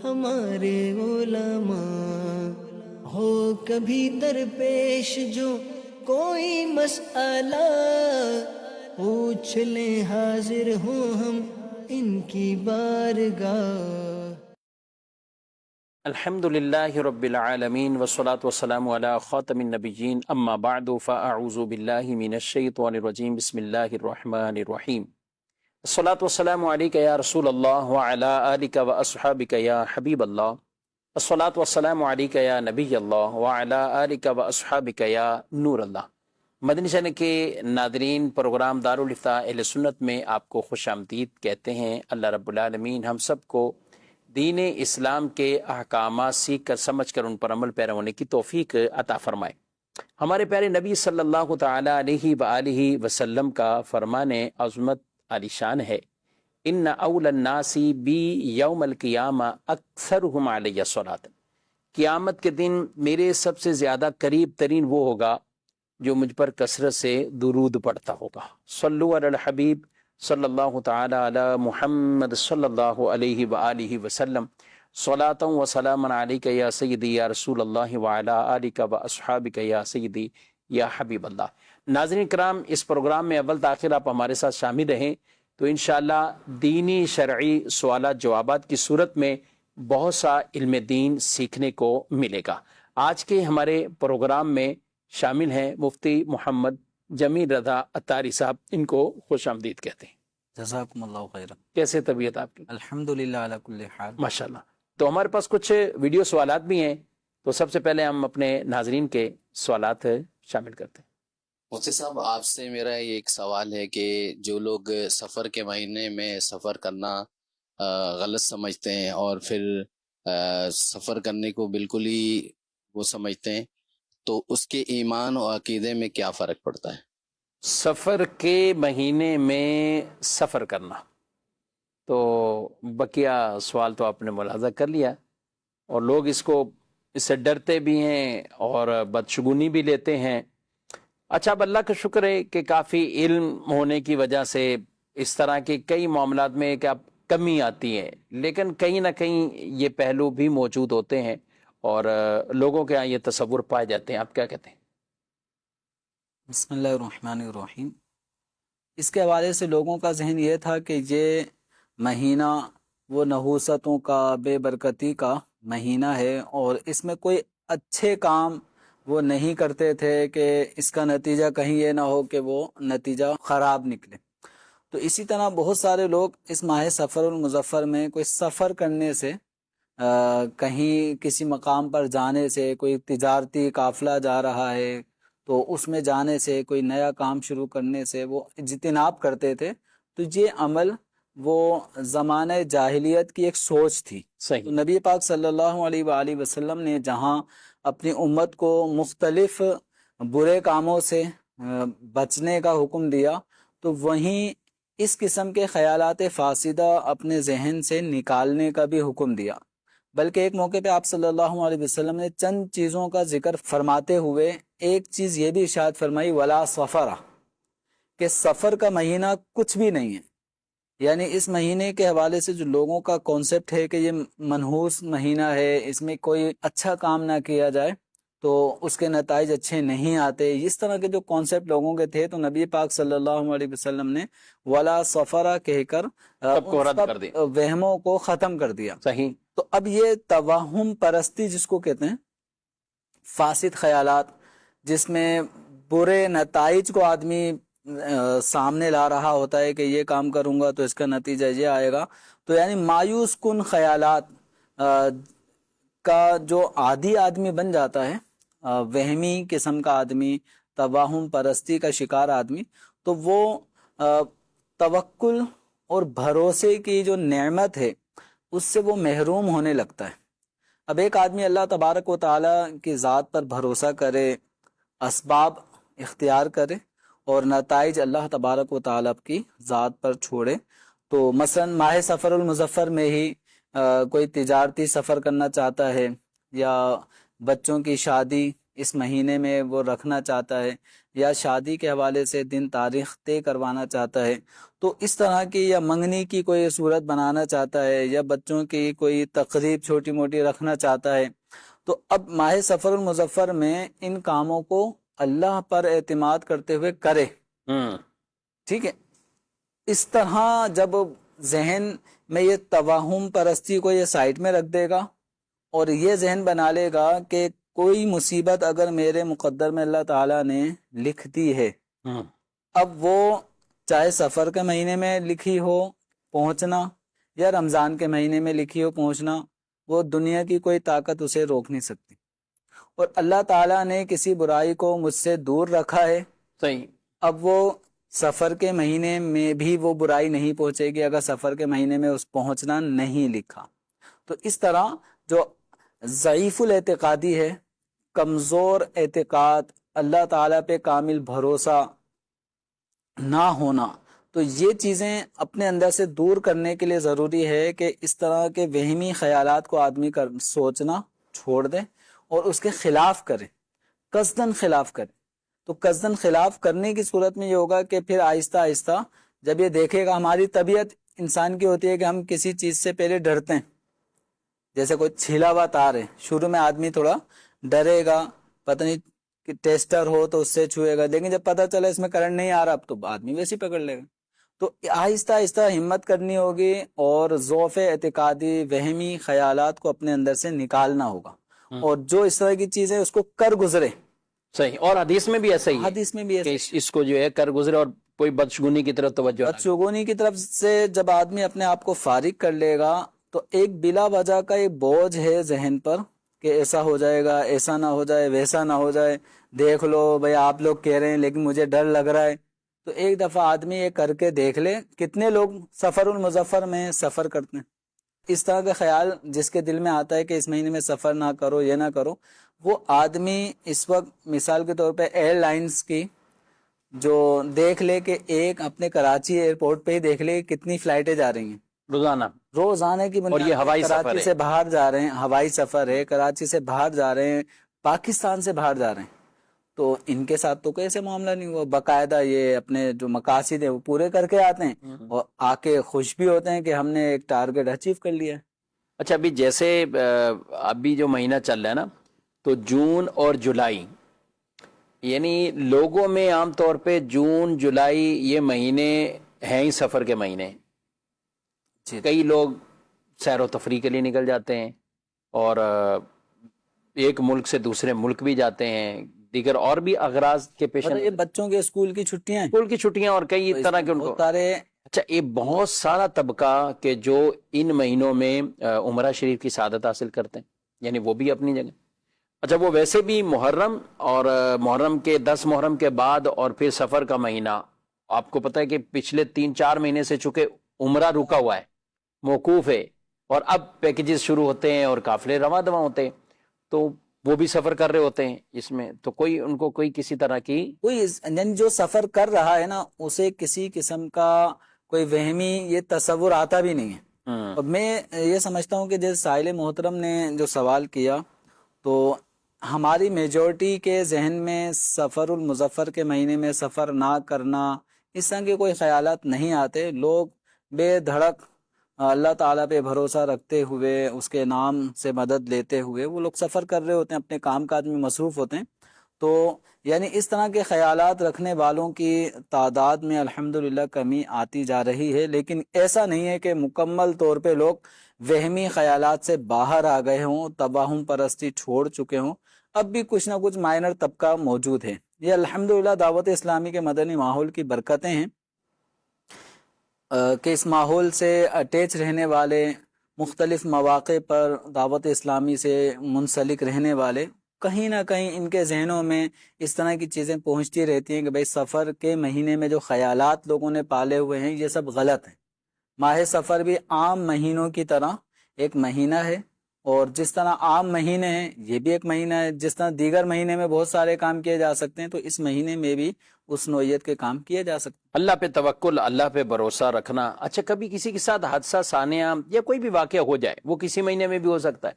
ہمارے علماء، ہو کبھی درپیش جو کوئی مسئلہ، پوچھ لیں حاضر ہوں ہم ان کی بارگاہ۔ الحمد للہ رب العالمین والصلاة والسلام علی خاتم النبیین، اما بعد فاعوذ باللہ من الشیطان الرجیم، بسم اللہ الرحمن الرحیم۔ الصلاة والسلام علیک یا رسول اللہ وعلی آلک واصحابک یا حبیب اللہ، الصلاة والسلام علیک یا نبی اللہ وعلی آلک واصحابک یا نور اللہ۔ مدنی چینل کے ناظرین، پروگرام دارالفتاء اہل سنت میں آپ کو خوش آمدید کہتے ہیں۔ اللہ رب العالمین ہم سب کو دین اسلام کے احکامات سیکھ کر سمجھ کر ان پر عمل پیرا ہونے کی توفیق عطا فرمائے۔ ہمارے پیارے نبی صلی اللہ تعالی علیہ وآلہ وسلم کا فرمان عظمت عالی شان ہے، ان اول الناس بی یوم القیامہ اکثرہم علیہ صلاۃ، قیامت کے دن میرے سب سے زیادہ قریب ترین وہ ہوگا جو مجھ پر کثرت سے درود پڑھتا ہوگا۔ صلو علی الحبیب صلی اللہ تعالی علی محمد صلی اللہ علیہ وآلہ وسلم، صلاۃ و سلام علیک یا سیدی یا رسول اللہ وعلی آلک و اصحابک یا سیدی یا حبیب اللہ۔ ناظرین کرام، اس پروگرام میں اول تاخیر آپ ہمارے ساتھ شامل رہیں تو انشاءاللہ دینی شرعی سوالات جوابات کی صورت میں بہت سا علم دین سیکھنے کو ملے گا۔ آج کے ہمارے پروگرام میں شامل ہیں مفتی محمد جمیل رضا عطاری صاحب، ان کو خوش آمدید کہتے ہیں۔ جزاکم اللہ خیرا۔ کیسے طبیعت آپ کی؟ الحمدللہ علی کل حال، ماشاءاللہ۔ تو ہمارے پاس کچھ ویڈیو سوالات بھی ہیں، تو سب سے پہلے ہم اپنے ناظرین کے سوالات شامل کرتے ہیں۔ مفتی صاحب، آپ سے میرا یہ ایک سوال ہے کہ جو لوگ سفر کے مہینے میں سفر کرنا غلط سمجھتے ہیں اور پھر سفر کرنے کو بالکل ہی وہ سمجھتے ہیں، تو اس کے ایمان و عقیدے میں کیا فرق پڑتا ہے؟ سفر کے مہینے میں سفر کرنا، تو بقیہ سوال تو آپ نے ملاحظہ کر لیا، اور لوگ اس سے ڈرتے بھی ہیں اور بدشگونی بھی لیتے ہیں۔ اچھا، اب اللہ کا شکر ہے کہ کافی علم ہونے کی وجہ سے اس طرح کے کئی معاملات میں کہ اب کمی آتی ہے، لیکن کہیں نہ کہیں یہ پہلو بھی موجود ہوتے ہیں اور لوگوں کے یہاں یہ تصور پائے جاتے ہیں۔ آپ کیا کہتے ہیں؟ بسم اللہ الرحمن الرحیم۔ اس کے حوالے سے لوگوں کا ذہن یہ تھا کہ یہ مہینہ وہ نحوستوں کا، بے برکتی کا مہینہ ہے، اور اس میں کوئی اچھے کام وہ نہیں کرتے تھے کہ اس کا نتیجہ کہیں یہ نہ ہو کہ وہ نتیجہ خراب نکلے۔ تو اسی طرح بہت سارے لوگ اس ماہ سفر المظفر میں کوئی سفر کرنے سے، کہیں کسی مقام پر جانے سے، کوئی تجارتی قافلہ جا رہا ہے تو اس میں جانے سے، کوئی نیا کام شروع کرنے سے وہ اجتناب کرتے تھے۔ تو یہ عمل وہ زمانہ جاہلیت کی ایک سوچ تھی۔ صحیح۔ تو نبی پاک صلی اللہ علیہ وآلہ وسلم نے جہاں اپنی امت کو مختلف برے کاموں سے بچنے کا حکم دیا، تو وہیں اس قسم کے خیالات فاسدہ اپنے ذہن سے نکالنے کا بھی حکم دیا۔ بلکہ ایک موقع پہ آپ صلی اللہ علیہ وسلم نے چند چیزوں کا ذکر فرماتے ہوئے ایک چیز یہ بھی ارشاد فرمائی، ولا سفرہ، کہ سفر کا مہینہ کچھ بھی نہیں ہے۔ یعنی اس مہینے کے حوالے سے جو لوگوں کا کانسیپٹ ہے کہ یہ منحوس مہینہ ہے، اس میں کوئی اچھا کام نہ کیا جائے تو اس کے نتائج اچھے نہیں آتے، اس طرح کے جو کانسیپٹ لوگوں کے تھے، تو نبی پاک صلی اللہ علیہ وسلم نے ولا سفرہ کہہ کر وہموں کو ختم کر دیا۔ صحیح۔ تو اب یہ توہم پرستی جس کو کہتے ہیں، فاسد خیالات جس میں برے نتائج کو آدمی سامنے لا رہا ہوتا ہے کہ یہ کام کروں گا تو اس کا نتیجہ یہ آئے گا، تو یعنی مایوس کن خیالات کا جو عادی آدمی بن جاتا ہے، وہمی قسم کا آدمی، توہم پرستی کا شکار آدمی، تو وہ توکل اور بھروسے کی جو نعمت ہے اس سے وہ محروم ہونے لگتا ہے۔ اب ایک آدمی اللہ تبارک و تعالیٰ کی ذات پر بھروسہ کرے، اسباب اختیار کرے اور نتائج اللہ تبارک و تعالیٰ کی ذات پر چھوڑے، تو مثلا ماہ سفر المظفر میں ہی کوئی تجارتی سفر کرنا چاہتا ہے یا بچوں کی شادی اس مہینے میں وہ رکھنا چاہتا ہے، یا شادی کے حوالے سے دن تاریخ طے کروانا چاہتا ہے، تو اس طرح کی یا منگنی کی کوئی صورت بنانا چاہتا ہے، یا بچوں کی کوئی تقریب چھوٹی موٹی رکھنا چاہتا ہے، تو اب ماہ سفر المظفر میں ان کاموں کو اللہ پر اعتماد کرتے ہوئے کرے. ٹھیک ہے. اس طرح جب ذہن میں یہ توہم پرستی کو یہ سائٹ میں رکھ دے گا اور یہ ذہن بنا لے گا کہ کوئی مصیبت اگر میرے مقدر میں اللہ تعالیٰ نے لکھ دی ہے، اب وہ چاہے سفر کے مہینے میں لکھی ہو پہنچنا یا رمضان کے مہینے میں لکھی ہو پہنچنا، وہ دنیا کی کوئی طاقت اسے روک نہیں سکتی. اور اللہ تعالیٰ نے کسی برائی کو مجھ سے دور رکھا ہے، صحیح، اب وہ سفر کے مہینے میں بھی وہ برائی نہیں پہنچے گی اگر سفر کے مہینے میں اس پہنچنا نہیں لکھا. تو اس طرح جو ضعیف الاعتقادی ہے، کمزور اعتقاد، اللہ تعالیٰ پہ کامل بھروسہ نہ ہونا، تو یہ چیزیں اپنے اندر سے دور کرنے کے لیے ضروری ہے کہ اس طرح کے وہمی خیالات کو آدمی سوچنا چھوڑ دے اور اس کے خلاف کرے، قصدن خلاف کرے. تو قصدن خلاف کرنے کی صورت میں یہ ہوگا کہ پھر آہستہ آہستہ جب یہ دیکھے گا، ہماری طبیعت انسان کی ہوتی ہے کہ ہم کسی چیز سے پہلے ڈرتے ہیں. جیسے کوئی چھیلا ہوا تار ہے، شروع میں آدمی تھوڑا ڈرے گا، پتہ نہیں کہ ٹیسٹر ہو تو اس سے چھوئے گا، لیکن جب پتہ چلا اس میں کرنٹ نہیں آ رہا اب تو آدمی ویسے ہی پکڑ لے گا. تو آہستہ آہستہ ہمت کرنی ہوگی اور ضعف اعتقادی وہمی خیالات کو اپنے اندر سے نکالنا ہوگا، اور جو اس طرح کی چیز ہے اس کو کر گزرے. صحیح. اور حدیث میں بھی ایسا ہی ہے، حدیث میں بھی کہ اس کو جو ہے کر گزرے اور کوئی بدشگونی کی طرف توجہ نہ کرے. بدشگونی کی طرف سے جب آدمی اپنے آپ کو فارغ کر لے گا تو ایک بلا وجہ کا ایک بوجھ ہے ذہن پر کہ ایسا ہو جائے گا، ایسا نہ ہو جائے، ویسا نہ ہو جائے، دیکھ لو بھائی آپ لوگ کہہ رہے ہیں لیکن مجھے ڈر لگ رہا ہے. تو ایک دفعہ آدمی یہ کر کے دیکھ لے. کتنے لوگ سفر المظفر میں سفر کرتے ہیں، اس طرح کا خیال جس کے دل میں آتا ہے کہ اس مہینے میں سفر نہ کرو، یہ نہ کرو، وہ آدمی اس وقت مثال کے طور پہ ایئر لائنز کی جو دیکھ لے کہ ایک اپنے کراچی ایئرپورٹ پہ ہی دیکھ لے کتنی فلائٹیں جا رہی ہیں روزانہ کی اور یہ ہوائی سفر کراچی ہے. سے باہر جا رہے ہیں، ہوائی سفر ہے، کراچی سے باہر جا رہے ہیں، پاکستان سے باہر جا رہے ہیں. تو ان کے ساتھ تو کیسے معاملہ نہیں ہوا، باقاعدہ یہ اپنے جو مقاصد ہیں وہ پورے کر کے آتے ہیں اور آ کے خوش بھی ہوتے ہیں کہ ہم نے ایک ٹارگٹ اچیو کر لیا ہے. اچھا، ابھی جیسے ابھی جو مہینہ چل رہا ہے نا، تو جون اور جولائی، یعنی لوگوں میں عام طور پہ جون جولائی یہ مہینے ہیں ہی سفر کے مہینے. کئی لوگ سیر و تفریح کے لیے نکل جاتے ہیں اور ایک ملک سے دوسرے ملک بھی جاتے ہیں، دیگر اور بھی اغراض کے پیش یہ بچوں کے اسکول کی چھٹیاں ہیں، اسکول کی چھٹیاں اور کئی طرح کے ان کو. اچھا، یہ بہت سارا طبقہ کہ جو ان مہینوں میں عمرہ شریف کی سعادت حاصل کرتے ہیں، یعنی وہ بھی اپنی جگہ. اچھا، وہ ویسے بھی محرم اور محرم کے 10 محرم کے بعد اور پھر سفر کا مہینہ، آپ کو پتہ ہے کہ پچھلے 3-4 مہینے سے چونکہ عمرہ رکا ہوا ہے، موقوف ہے، اور اب پیکیجز شروع ہوتے ہیں اور قافلے رواں دواں ہوتے ہیں، تو وہ بھی سفر کر رہے ہوتے ہیں اس میں. تو کوئی ان کو کوئی کسی طرح کی یعنی جو سفر کر رہا ہے نا اسے کسی قسم کا کوئی وہمی یہ تصور آتا بھی نہیں ہے. اور میں یہ سمجھتا ہوں کہ جیسے سائل محترم نے جو سوال کیا، تو ہماری میجورٹی کے ذہن میں سفر المظفر کے مہینے میں سفر نہ کرنا اس طرح کے کوئی خیالات نہیں آتے. لوگ بے دھڑک اللہ تعالیٰ پہ بھروسہ رکھتے ہوئے، اس کے نام سے مدد لیتے ہوئے وہ لوگ سفر کر رہے ہوتے ہیں، اپنے کام کاج میں مصروف ہوتے ہیں. تو یعنی اس طرح کے خیالات رکھنے والوں کی تعداد میں الحمدللہ کمی آتی جا رہی ہے، لیکن ایسا نہیں ہے کہ مکمل طور پہ لوگ وہمی خیالات سے باہر آ گئے ہوں، توہم پرستی چھوڑ چکے ہوں. اب بھی کچھ نہ کچھ مائنر طبقہ موجود ہے. یہ الحمدللہ دعوت اسلامی کے مدنی ماحول کی برکتیں ہیں کہ اس ماحول سے اٹیچ رہنے والے، مختلف مواقع پر دعوت اسلامی سے منسلک رہنے والے، کہیں نہ کہیں ان کے ذہنوں میں اس طرح کی چیزیں پہنچتی رہتی ہیں کہ بھئی سفر کے مہینے میں جو خیالات لوگوں نے پالے ہوئے ہیں یہ سب غلط ہیں. ماہ سفر بھی عام مہینوں کی طرح ایک مہینہ ہے، اور جس طرح عام مہینے ہیں یہ بھی ایک مہینہ ہے. جس طرح دیگر مہینے میں بہت سارے کام کیے جا سکتے ہیں، تو اس مہینے میں بھی اس نوعیت کے کام کیے جا سکتے ہیں. اللہ پہ توکل، اللہ پہ بھروسہ رکھنا. اچھا، کبھی کسی کے ساتھ حادثہ سانحہ یا کوئی بھی واقعہ ہو جائے، وہ کسی مہینے میں بھی ہو سکتا ہے.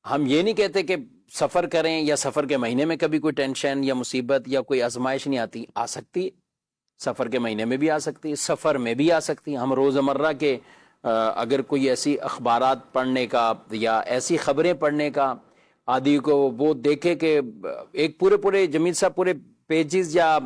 ہم یہ نہیں کہتے کہ سفر کریں یا سفر کے مہینے میں کبھی کوئی ٹینشن یا مصیبت یا کوئی آزمائش نہیں آتی، آ سکتی، سفر کے مہینے میں بھی آ سکتی، سفر میں بھی آ سکتی۔ ہم روزمرہ کے اگر کوئی ایسی اخبارات پڑھنے کا یا ایسی خبریں پڑھنے کا عادی کو وہ دیکھے کہ ایک پورے جمیل صاحب پورے پیجز یا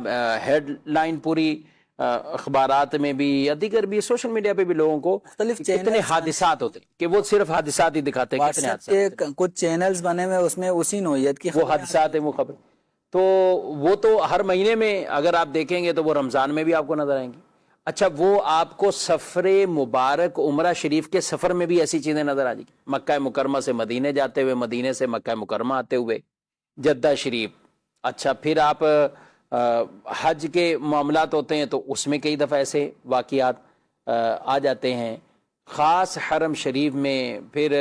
ہیڈ لائن پوری اخبارات میں بھی یا دیگر بھی سوشل میڈیا پہ بھی لوگوں کو مختلف کتنے حادثات ہوتے ہیں کہ وہ صرف حادثات ہی دکھاتے ہیں، کتنے واٹس حادثات ایپ کے کچھ چینلز بنے ہوئے اس میں اسی نوعیت کی وہ حادثات ہیں، وہ خبر تو وہ تو ہر مہینے میں اگر آپ دیکھیں گے تو وہ رمضان میں بھی آپ کو نظر آئیں گی۔ اچھا وہ آپ کو سفر مبارک عمرہ شریف کے سفر میں بھی ایسی چیزیں نظر آ جائیں گی، مکہ مکرمہ سے مدینے جاتے ہوئے، مدینے سے مکہ مکرمہ آتے ہوئے، جدہ شریف۔ اچھا پھر آپ حج کے معاملات ہوتے ہیں تو اس میں کئی دفعہ ایسے واقعات آ جاتے ہیں، خاص حرم شریف میں۔ پھر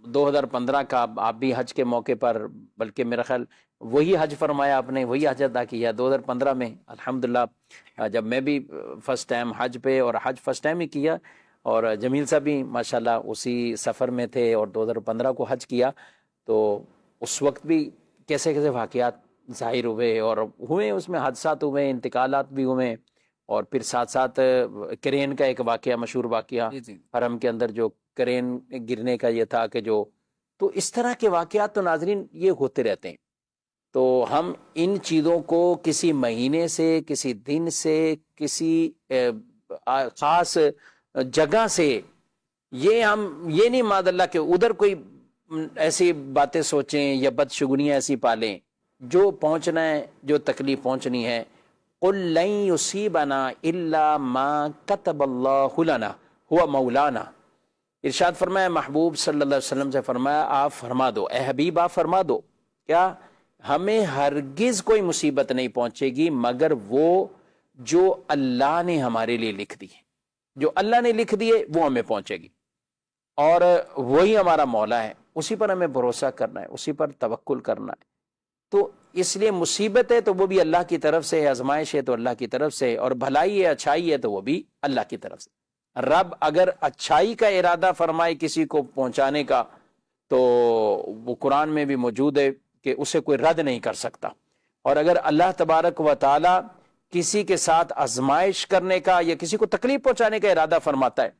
2015 کا آپ بھی حج کے موقع پر، بلکہ میرا خیال وہی حج فرمایا آپ نے، وہی حج ادا کیا 2015 میں الحمدللہ، جب میں بھی فرسٹ ٹائم حج پہ، اور حج فرسٹ ٹائم ہی کیا، اور جمیل صاحب بھی ماشاءاللہ اسی سفر میں تھے اور 2015 کو حج کیا، تو اس وقت بھی کیسے کیسے واقعات ظاہر ہوئے اور ہوئے، اس میں حادثات ہوئے، انتقالات بھی ہوئے، اور پھر ساتھ ساتھ کرین کا ایک واقعہ، مشہور واقعہ حرم کے اندر جو کرین گرنے کا یہ تھا کہ جو، تو اس طرح کے واقعات تو ناظرین یہ ہوتے رہتے ہیں۔ تو ہم ان چیزوں کو کسی مہینے سے، کسی دن سے، کسی خاص جگہ سے، یہ ہم یہ نہیں معاذ اللہ کہ ادھر کوئی ایسی باتیں سوچیں یا بدشگونیاں ایسی پالیں۔ جو پہنچنا ہے، جو تکلیف پہنچنی ہے، قُلْ لَن يُصِيبَنَا إِلَّا مَا كَتَبَ اللَّهُ لَنَا هُوَ مَوْلَانَا۔ ارشاد فرمایا محبوب صلی اللہ علیہ وسلم سے، فرمایا آپ فرما دو، اے حبیب آپ فرما دو، کیا ہمیں ہرگز کوئی مصیبت نہیں پہنچے گی مگر وہ جو اللہ نے ہمارے لیے لکھ دی ہے، جو اللہ نے لکھ دیے وہ ہمیں پہنچے گی، اور وہی ہمارا مولا ہے، اسی پر ہمیں بھروسہ کرنا ہے، اسی پر توکل کرنا ہے۔ تو اس لیے مصیبت ہے تو وہ بھی اللہ کی طرف سے، آزمائش ہے تو اللہ کی طرف سے، اور بھلائی ہے، اچھائی ہے تو وہ بھی اللہ کی طرف سے۔ رب اگر اچھائی کا ارادہ فرمائے کسی کو پہنچانے کا تو وہ قرآن میں بھی موجود ہے کہ اسے کوئی رد نہیں کر سکتا، اور اگر اللہ تبارک و تعالی کسی کے ساتھ آزمائش کرنے کا یا کسی کو تکلیف پہنچانے کا ارادہ فرماتا ہے،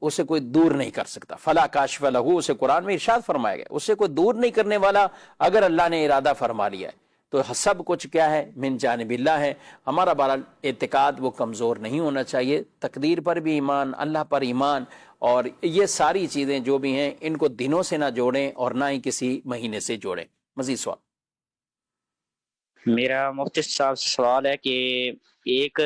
اسے کوئی دور نہیں کر سکتا۔ فلا کاشف لہ، اسے قرآن میں ارشاد فرمایا گیا، اسے کوئی دور نہیں کرنے والا اگر اللہ نے ارادہ فرما لیا ہے تو سب کچھ کیا ہے، من جانب اللہ ہے۔ ہمارا بہرحال اعتقاد وہ کمزور نہیں ہونا چاہیے، تقدیر پر بھی ایمان، اللہ پر ایمان، اور یہ ساری چیزیں جو بھی ہیں ان کو دنوں سے نہ جوڑیں اور نہ ہی کسی مہینے سے جوڑیں۔ مزید سوال؟ میرا مفتی صاحب سے سوال ہے کہ ایک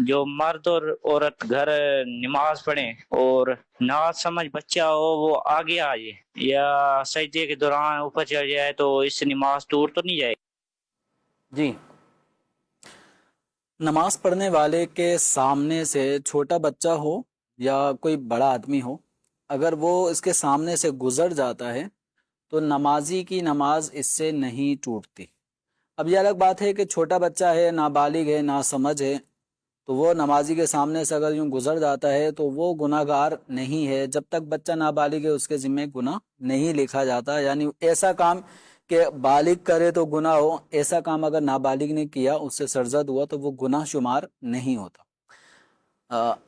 جو مرد اور عورت گھر نماز پڑھیں اور نہ سمجھ بچہ ہو وہ آگے آ جائے یا سجدے کے دوران اوپر چڑھ جائے تو اس سے نماز ٹوٹ تو نہیں جائے؟ جی، نماز پڑھنے والے کے سامنے سے چھوٹا بچہ ہو یا کوئی بڑا آدمی ہو، اگر وہ اس کے سامنے سے گزر جاتا ہے تو نمازی کی نماز اس سے نہیں ٹوٹتی۔ اب یہ الگ بات ہے کہ چھوٹا بچہ ہے، نابالغ ہے، ناسمجھ ہے، تو وہ نمازی کے سامنے سے اگر یوں گزر جاتا ہے تو وہ گناہ گار نہیں ہے، جب تک بچہ نابالغ ہے اس کے ذمہ گناہ نہیں لکھا جاتا۔ یعنی ایسا کام کہ بالغ کرے تو گناہ ہو، ایسا کام اگر نابالغ نے کیا، اس سے سرزد ہوا تو وہ گناہ شمار نہیں ہوتا۔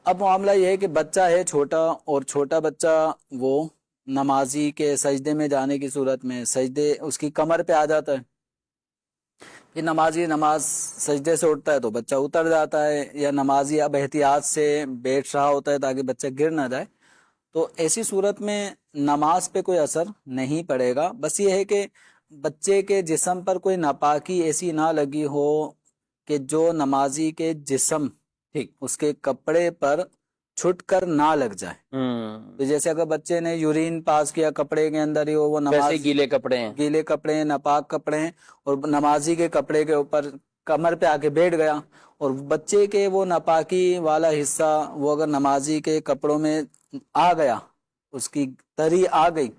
اب معاملہ یہ ہے کہ بچہ ہے چھوٹا، اور چھوٹا بچہ وہ نمازی کے سجدے میں جانے کی صورت میں سجدے اس کی کمر پہ آ جاتا ہے، کہ نمازی نماز سجدے سے اٹھتا ہے تو بچہ اتر جاتا ہے، یا نمازی اب احتیاط سے بیٹھ رہا ہوتا ہے تاکہ بچہ گر نہ جائے، تو ایسی صورت میں نماز پہ کوئی اثر نہیں پڑے گا۔ بس یہ ہے کہ بچے کے جسم پر کوئی ناپاکی ایسی نہ لگی ہو کہ جو نمازی کے جسم، ٹھیک، اس کے کپڑے پر چھٹ کر نہ لگ جائے۔ تو جیسے اگر بچے نے یورین پاس کیا کپڑے کے اندر ہی ہو، وہ نماز ویسے گیلے کپڑے ہیں، گیلے کپڑے ہیں، ناپاک کپڑے ہیں، اور نمازی کے کپڑے کے اوپر کمر پہ آ کے بیٹھ گیا، اور بچے کے وہ ناپاکی والا حصہ وہ اگر نمازی کے کپڑوں میں آ گیا، اس کی تری آ گئی،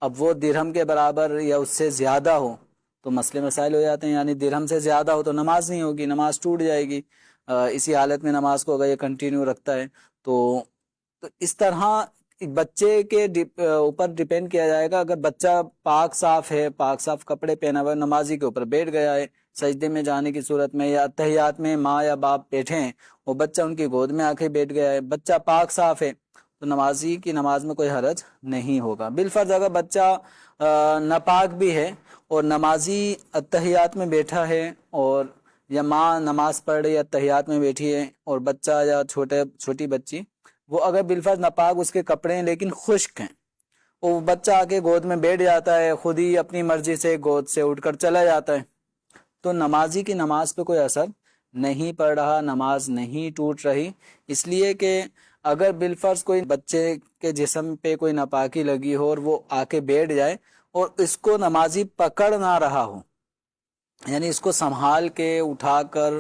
اب وہ درہم کے برابر یا اس سے زیادہ ہو تو مسئلے مسائل ہو جاتے ہیں۔ یعنی درہم سے زیادہ ہو تو نماز نہیں ہوگی، نماز ٹوٹ جائے گی۔ اسی حالت میں نماز کو اگر یہ کنٹینیو رکھتا ہے تو اس طرح بچے کے اوپر ڈیپینڈ کیا جائے گا. اگر بچہ پاک صاف ہے، پاک صاف کپڑے پہنا ہوا ہے، نمازی کے اوپر بیٹھ گیا ہے سجدے میں جانے کی صورت میں، یا اتحیات میں ماں یا باپ بیٹھے ہیں، وہ بچہ ان کی گود میں آ کے بیٹھ گیا ہے، بچہ پاک صاف ہے، تو نمازی کی نماز میں کوئی حرج نہیں ہوگا. بالفرض اگر بچہ ناپاک بھی ہے اور نمازی اتحیات میں بیٹھا ہے، اور یا ماں نماز پڑھ رہی ہے اتحیات میں بیٹھی ہے، اور بچہ یا چھوٹی بچی وہ اگر بالفرض ناپاک اس کے کپڑے ہیں لیکن خشک ہیں، وہ بچہ آ کے گود میں بیٹھ جاتا ہے، خود ہی اپنی مرضی سے گود سے اٹھ کر چلا جاتا ہے، تو نمازی کی نماز پہ کوئی اثر نہیں پڑ رہا، نماز نہیں ٹوٹ رہی. اس لیے کہ اگر بالفرض کوئی بچے کے جسم پہ کوئی ناپاکی لگی ہو اور وہ آ کے بیٹھ جائے اور اس کو نمازی پکڑ نہ رہا ہو، یعنی اس کو سنبھال کے اٹھا کر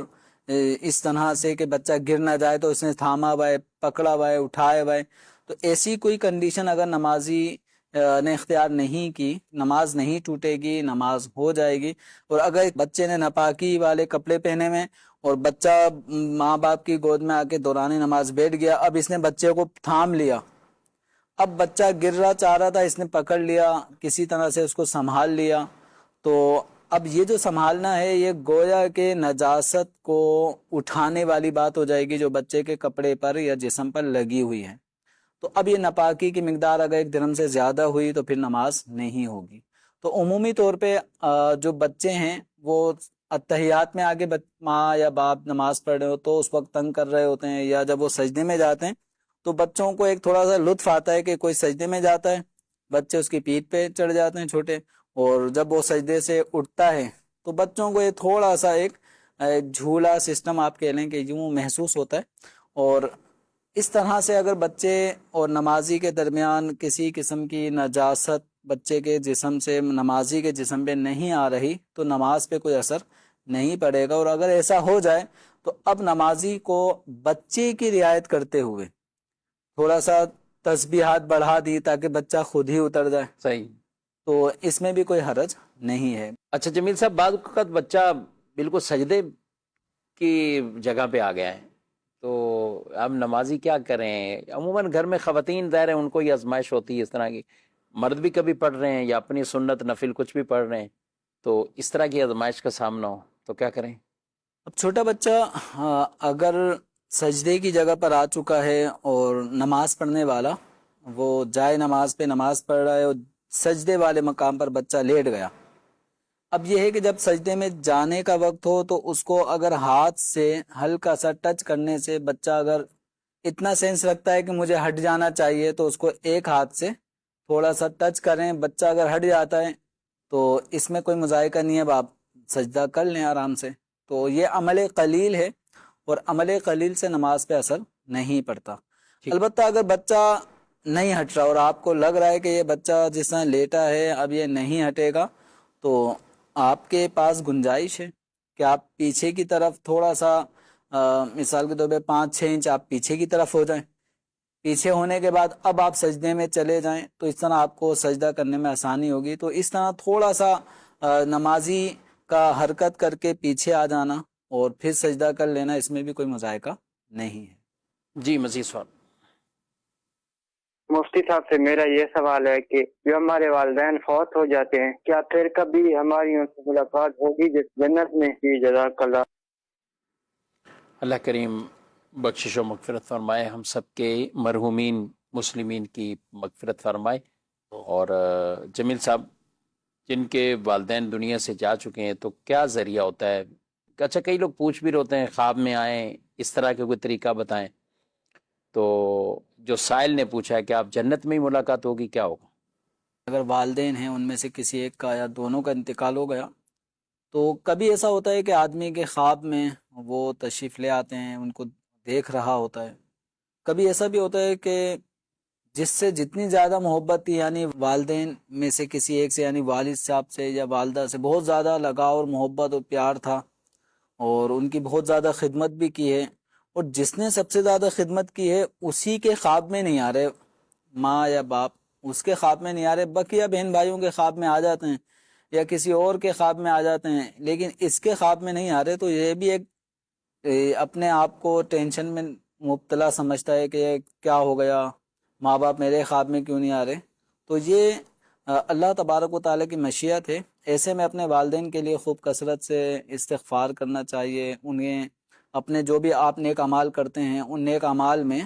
اس طرح سے کہ بچہ گر نہ جائے تو اس نے تھاما ہوا ہے، پکڑا ہوا ہے، اٹھایا ہوا ہے، تو ایسی کوئی کنڈیشن اگر نمازی نے اختیار نہیں کی، نماز نہیں ٹوٹے گی، نماز ہو جائے گی. اور اگر بچے نے ناپاکی والے کپڑے پہنے ہوئے اور بچہ ماں باپ کی گود میں آ کے دوران نماز بیٹھ گیا، اب اس نے بچے کو تھام لیا، اب بچہ گر رہا چاہ رہا تھا، اس نے پکڑ لیا، کسی طرح سے اس کو سنبھال لیا، تو اب یہ جو سنبھالنا ہے یہ گویا کہ نجاست کو اٹھانے والی بات ہو جائے گی جو بچے کے کپڑے پر یا جسم پر لگی ہوئی ہے. تو اب یہ ناپاکی کی مقدار اگر 1 درہم سے زیادہ ہوئی تو پھر نماز نہیں ہوگی. تو عمومی طور پہ جو بچے ہیں وہ اتحیات میں آگے ماں یا باپ نماز پڑھ رہے ہو تو اس وقت تنگ کر رہے ہوتے ہیں، یا جب وہ سجدے میں جاتے ہیں تو بچوں کو ایک تھوڑا سا لطف آتا ہے کہ کوئی سجدے میں جاتا ہے، بچے اس کی پیٹھ پہ چڑھ جاتے ہیں چھوٹے، اور جب وہ سجدے سے اٹھتا ہے تو بچوں کو یہ تھوڑا سا ایک جھولا سسٹم آپ کہہ لیں کہ یوں محسوس ہوتا ہے. اور اس طرح سے اگر بچے اور نمازی کے درمیان کسی قسم کی نجاست بچے کے جسم سے نمازی کے جسم پہ نہیں آ رہی تو نماز پہ کوئی اثر نہیں پڑے گا. اور اگر ایسا ہو جائے تو اب نمازی کو بچے کی رعایت کرتے ہوئے تھوڑا سا تسبیحات بڑھا دی تاکہ بچہ خود ہی اتر جائے، صحیح، تو اس میں بھی کوئی حرج نہیں ہے. اچھا جمیل صاحب، بعض اوقات بچہ بالکل سجدے کی جگہ پہ آ گیا ہے تو اب نمازی کیا کریں؟ عموماً گھر میں خواتین ظاہر ہیں ان کو یہ آزمائش ہوتی ہے اس طرح کی، مرد بھی کبھی پڑھ رہے ہیں یا اپنی سنت نفل کچھ بھی پڑھ رہے ہیں، تو اس طرح کی آزمائش کا سامنا ہو تو کیا کریں؟ اب چھوٹا بچہ اگر سجدے کی جگہ پر آ چکا ہے اور نماز پڑھنے والا وہ جائے نماز پہ نماز پڑھ رہا ہے اور سجدے والے مقام پر بچہ لیٹ گیا، اب یہ ہے کہ جب سجدے میں جانے کا وقت ہو تو اس کو اگر ہاتھ سے ہلکا سا ٹچ کرنے سے بچہ اگر اتنا سینس رکھتا ہے کہ مجھے ہٹ جانا چاہیے تو اس کو ایک ہاتھ سے تھوڑا سا ٹچ کریں، بچہ اگر ہٹ جاتا ہے تو اس میں کوئی مذائقہ نہیں ہے، آپ سجدہ کر لیں آرام سے. تو یہ عمل قلیل ہے اور عمل قلیل سے نماز پہ اثر نہیں پڑتا. البتہ اگر بچہ نہیں ہٹ رہا اور آپ کو لگ رہا ہے کہ یہ بچہ جس طرح لیٹا ہے اب یہ نہیں ہٹے گا، تو آپ کے پاس گنجائش ہے کہ آپ پیچھے کی طرف تھوڑا سا مثال کے طور پہ 5-6 انچ آپ پیچھے کی طرف ہو جائیں، پیچھے ہونے کے بعد اب آپ سجدے میں چلے جائیں تو اس طرح آپ کو سجدہ کرنے میں آسانی ہوگی. تو اس طرح تھوڑا سا نمازی کا حرکت کر کے پیچھے آ جانا اور پھر سجدہ کر لینا، اس میں بھی کوئی مذائقہ نہیں ہے. جی مزید سوال. مفتی صاحب سے میرا یہ سوال ہے کہ جو ہمارے والدین فوت ہو جاتے ہیں کیا پھر کبھی ہماری ان سے ملاقات ہوگی جنت میں؟ جزاک اللہ. اللہ کریم بخشش و مغفرت فرمائے، ہم سب کے مرحومین مسلمین کی مغفرت فرمائے. اور جمیل صاحب، جن کے والدین دنیا سے جا چکے ہیں تو کیا ذریعہ ہوتا ہے؟ اچھا کئی لوگ پوچھ بھی ہوتے ہیں خواب میں آئیں، اس طرح کا کوئی طریقہ بتائیں. تو جو سائل نے پوچھا ہے کہ آپ جنت میں ہی ملاقات ہوگی، کیا ہوگا؟ اگر والدین ہیں ان میں سے کسی ایک کا یا دونوں کا انتقال ہو گیا تو کبھی ایسا ہوتا ہے کہ آدمی کے خواب میں وہ تشریف لے آتے ہیں، ان کو دیکھ رہا ہوتا ہے. کبھی ایسا بھی ہوتا ہے کہ جس سے جتنی زیادہ محبت تھی، یعنی والدین میں سے کسی ایک سے، یعنی والد صاحب سے یا والدہ سے بہت زیادہ لگاؤ اور محبت اور پیار تھا اور ان کی بہت زیادہ خدمت بھی کی ہے، اور جس نے سب سے زیادہ خدمت کی ہے اسی کے خواب میں نہیں آ رہے، ماں یا باپ اس کے خواب میں نہیں آ رہے، بقیہ بہن بھائیوں کے خواب میں آ جاتے ہیں یا کسی اور کے خواب میں آ جاتے ہیں، لیکن اس کے خواب میں نہیں آ رہے. تو یہ بھی ایک اپنے آپ کو ٹینشن میں مبتلا سمجھتا ہے کہ یہ کیا ہو گیا، ماں باپ میرے خواب میں کیوں نہیں آ رہے؟ تو یہ اللہ تبارک و تعالیٰ کی مشیت ہے. ایسے میں اپنے والدین کے لیے خوب کثرت سے استغفار کرنا چاہیے. انہیں اپنے جو بھی آپ نیک اعمال کرتے ہیں ان نیک اعمال میں